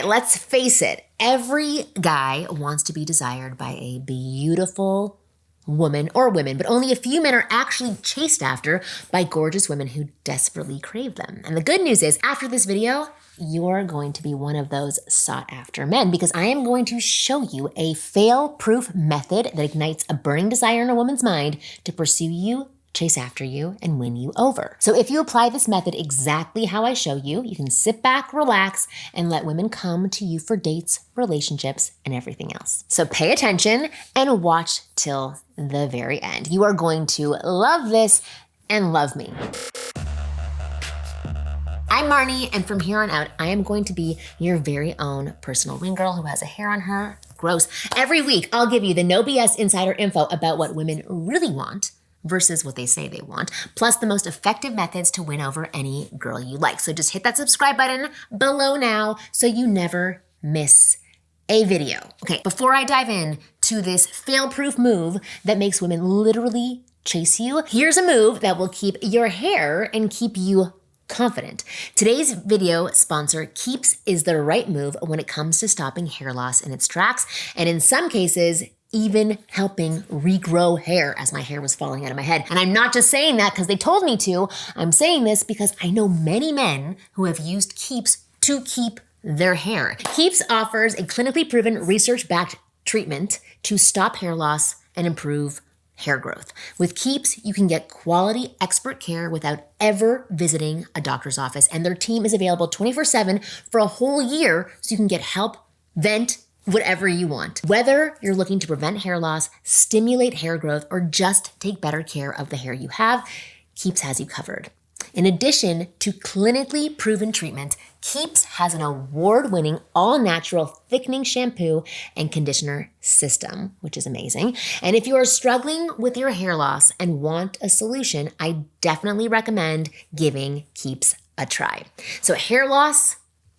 right, let's face it. Every guy wants to be desired by a beautiful woman or women, but only a few men are actually chased after by gorgeous women who desperately crave them. And the good news is, after this video, you're going to be one of those sought after men, because I am going to show you a fail-proof method that ignites a burning desire in a woman's mind to pursue you, chase after you, and win you over. So if you apply this method exactly how I show you, you can sit back, relax, and let women come to you for dates, relationships, and everything else. So pay attention and watch till the very end. You are going to love this and love me. I'm Marni, and from here on out, I am going to be your very own personal wing girl who has a hair on her. Gross. Every week, I'll give you the no BS insider info about what women really want versus what they say they want, plus the most effective methods to win over any girl you like. So just hit that subscribe button below now so you never miss a video. Okay, before I dive in to this fail-proof move that makes women literally chase you, here's a move that will keep your hair and keep you confident. Today's video sponsor, Keeps, is the right move when it comes to stopping hair loss in its tracks, and in some cases, even helping regrow hair as my hair was falling out of my head. And I'm not just saying that because they told me to. I'm saying this because I know many men who have used Keeps to keep their hair. Keeps offers a clinically proven, research-backed treatment to stop hair loss and improve hair growth. With Keeps, you can get quality expert care without ever visiting a doctor's office, and their team is available 24/7 for a whole year, so you can get help, vent, whatever you want. Whether you're looking to prevent hair loss, stimulate hair growth, or just take better care of the hair you have, Keeps has you covered. In addition to clinically proven treatment, Keeps has an award-winning all-natural thickening shampoo and conditioner system, which is amazing. And if you are struggling with your hair loss and want a solution, I definitely recommend giving Keeps a try. So hair loss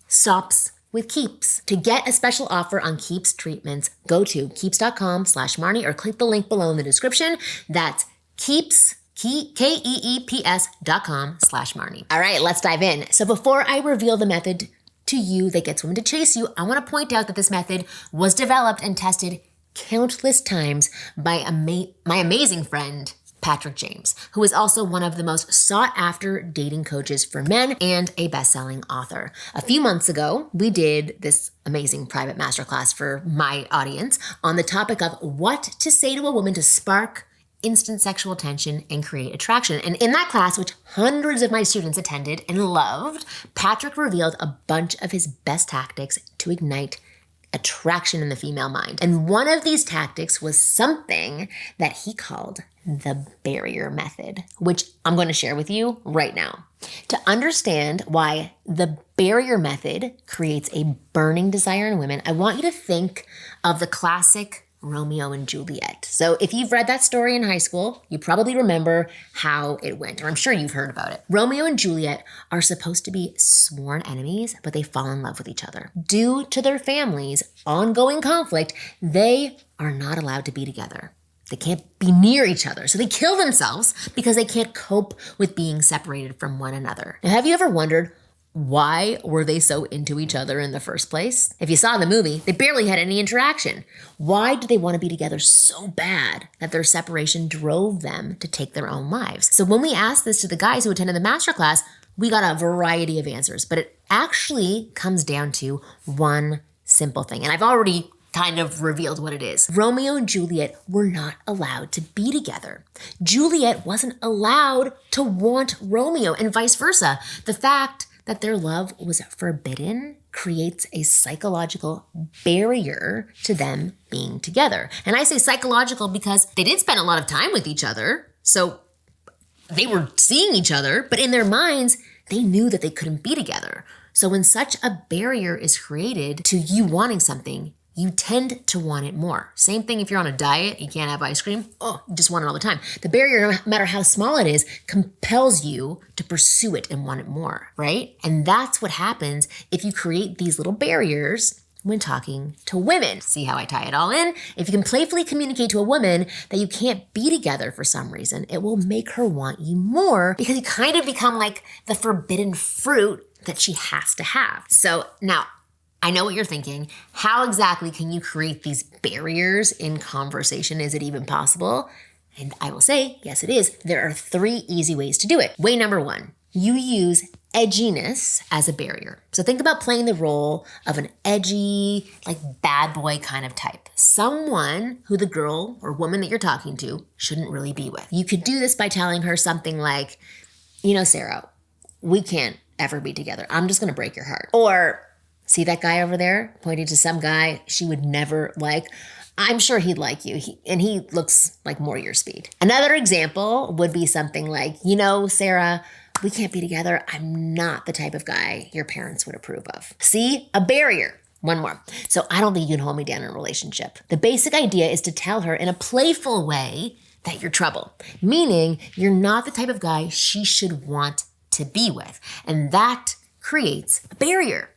stops with Keeps. To get a special offer on Keeps treatments, go to keeps.com/Marni or click the link below in the description. That's Keeps, KEEPS.com/Marni. All right, let's dive in. So before I reveal the method to you that gets women to chase you, I want to point out that this method was developed and tested countless times by my amazing friend, Patrick James, who is also one of the most sought-after dating coaches for men and a best-selling author. A few months ago, we did this amazing private masterclass for my audience on the topic of what to say to a woman to spark instant sexual tension and create attraction. And in that class, which hundreds of my students attended and loved, Patrick revealed a bunch of his best tactics to ignite attraction in the female mind. And one of these tactics was something that he called the barrier method, which I'm going to share with you right now. To understand why the barrier method creates a burning desire in women, I want you to think of the classic Romeo and Juliet. So if you've read that story in high school, you probably remember how it went, or I'm sure you've heard about it. Romeo and Juliet are supposed to be sworn enemies, but they fall in love with each other. Due to their families' ongoing conflict, they are not allowed to be together. They can't be near each other, so they kill themselves because they can't cope with being separated from one another. Now, have you ever wondered, why were they so into each other in the first place? If you saw the movie, they barely had any interaction. Why did they want to be together so bad that their separation drove them to take their own lives? So when we asked this to the guys who attended the masterclass, we got a variety of answers, but it actually comes down to one simple thing. And I've already kind of revealed what it is. Romeo and Juliet were not allowed to be together. Juliet wasn't allowed to want Romeo, and vice versa. The fact that their love was forbidden creates a psychological barrier to them being together. And I say psychological because they did spend a lot of time with each other, so they were seeing each other, but in their minds, they knew that they couldn't be together. So when such a barrier is created to you wanting something, you tend to want it more. Same thing if you're on a diet, you can't have ice cream. Oh, you just want it all the time. The barrier, no matter how small it is, compels you to pursue it and want it more, right? And that's what happens if you create these little barriers when talking to women. See how I tie it all in? If you can playfully communicate to a woman that you can't be together for some reason, it will make her want you more because you kind of become like the forbidden fruit that she has to have. So now, I know what you're thinking. How exactly can you create these barriers in conversation? Is it even possible? And I will say, yes, it is. There are 3 easy ways to do it. Way number 1, you use edginess as a barrier. So think about playing the role of an edgy, like bad boy kind of type. Someone who the girl or woman that you're talking to shouldn't really be with. You could do this by telling her something like, Sarah, we can't ever be together. I'm just gonna break your heart. Or, see that guy over there pointing to some guy she would never like? I'm sure he'd like you, and he looks like more your speed. Another example would be something like, Sarah, we can't be together. I'm not the type of guy your parents would approve of. See, a barrier. One more. So I don't think you can hold me down in a relationship. The basic idea is to tell her in a playful way that you're trouble, meaning you're not the type of guy she should want to be with. And that creates a barrier.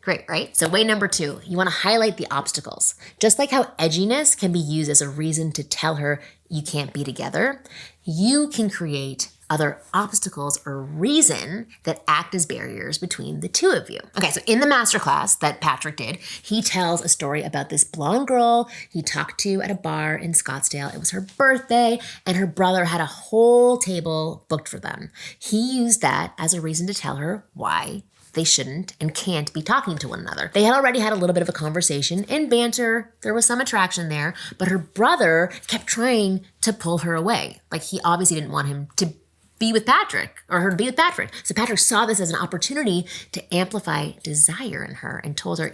Great, right? So way number 2, you want to highlight the obstacles. Just like how edginess can be used as a reason to tell her you can't be together, you can create other obstacles or reason that act as barriers between the 2 of you. Okay, so in the masterclass that Patrick did, he tells a story about this blonde girl he talked to at a bar in Scottsdale. It was her birthday, and her brother had a whole table booked for them. He used that as a reason to tell her why they shouldn't and can't be talking to one another. They had already had a little bit of a conversation and banter. There was some attraction there, but her brother kept trying to pull her away. Like, he obviously didn't want him to be with Patrick, or her to be with Patrick. So Patrick saw this as an opportunity to amplify desire in her and told her,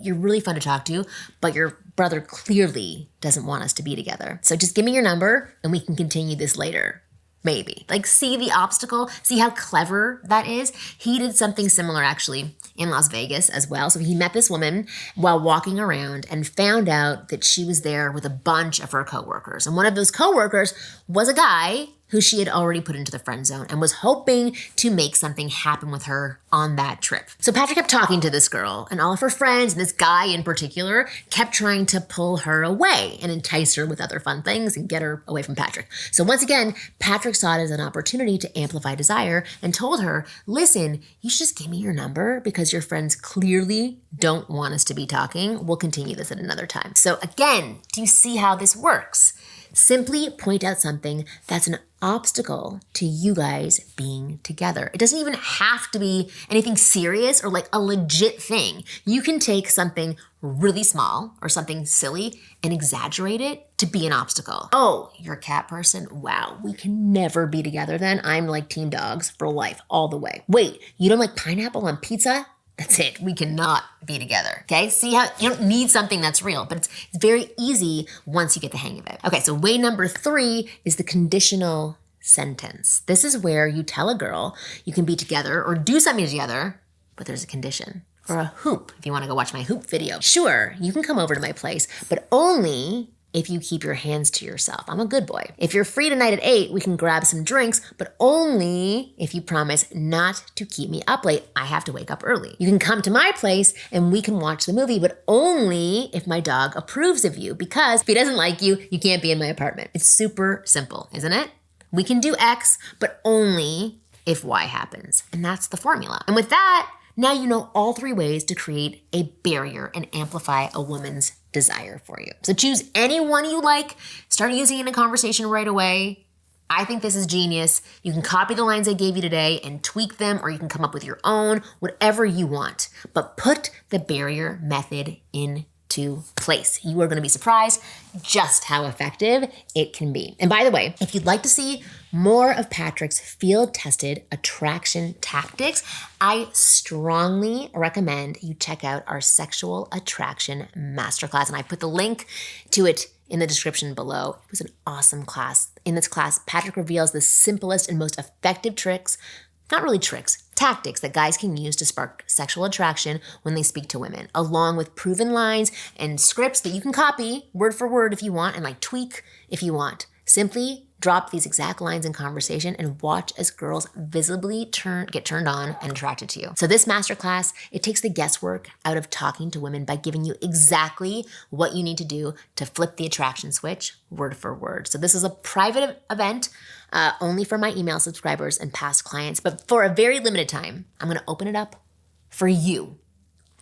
you're really fun to talk to, but your brother clearly doesn't want us to be together. So just give me your number and we can continue this later. Maybe. Like, see the obstacle? See how clever that is? He did something similar actually in Las Vegas as well. So he met this woman while walking around and found out that she was there with a bunch of her coworkers. And one of those coworkers was a guy who she had already put into the friend zone and was hoping to make something happen with her on that trip. So Patrick kept talking to this girl, and all of her friends, and this guy in particular, kept trying to pull her away and entice her with other fun things and get her away from Patrick. So once again, Patrick saw it as an opportunity to amplify desire and told her, listen, you should just give me your number because your friends clearly don't want us to be talking. We'll continue this at another time. So again, do you see how this works? Simply point out something that's an obstacle to you guys being together. It doesn't even have to be anything serious or like a legit thing. You can take something really small or something silly and exaggerate it to be an obstacle. Oh, you're a cat person? Wow, we can never be together then. I'm like team dogs for life, all the way. Wait, you don't like pineapple on pizza? That's it. We cannot be together. Okay? See how you don't need something that's real, but it's very easy once you get the hang of it. Okay, so way number 3 is the conditional sentence. This is where you tell a girl you can be together or do something together, but there's a condition. Or a hoop, if you want to go watch my hoop video. Sure, you can come over to my place, but only if you keep your hands to yourself. I'm a good boy. If you're free tonight at 8, we can grab some drinks, but only if you promise not to keep me up late. I have to wake up early. You can come to my place and we can watch the movie, but only if my dog approves of you, because if he doesn't like you, you can't be in my apartment. It's super simple, isn't it? We can do X, but only if Y happens. And that's the formula. And with that, now you know all 3 ways to create a barrier and amplify a woman's desire for you. So choose any one you like, start using it in a conversation right away. I think this is genius. You can copy the lines I gave you today and tweak them, or you can come up with your own, whatever you want. But put the barrier method into place. You are going to be surprised just how effective it can be. And by the way, if you'd like to see more of Patrick's field-tested attraction tactics, I strongly recommend you check out our Sexual Attraction Masterclass. And I put the link to it in the description below. It was an awesome class. In this class, Patrick reveals the simplest and most effective tricks, not really tricks, tactics that guys can use to spark sexual attraction when they speak to women, along with proven lines and scripts that you can copy word for word if you want and like tweak if you want. Simply drop these exact lines in conversation and watch as girls visibly get turned on and attracted to you. So this masterclass, it takes the guesswork out of talking to women by giving you exactly what you need to do to flip the attraction switch word for word. So this is a private event only for my email subscribers and past clients, but for a very limited time, I'm gonna open it up for you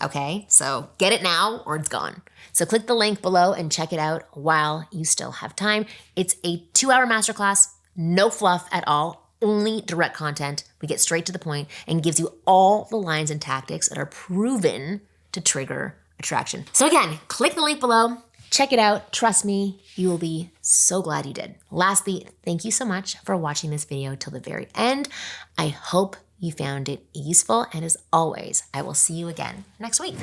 Okay, so get it now or it's gone. So click the link below and check it out while you still have time. It's a 2-hour masterclass, no fluff at all, only direct content. We get straight to the point and gives you all the lines and tactics that are proven to trigger attraction. So again, click the link below, check it out. Trust me, you will be so glad you did. Lastly, thank you so much for watching this video till the very end. I hope you found it useful, and as always, I will see you again next week.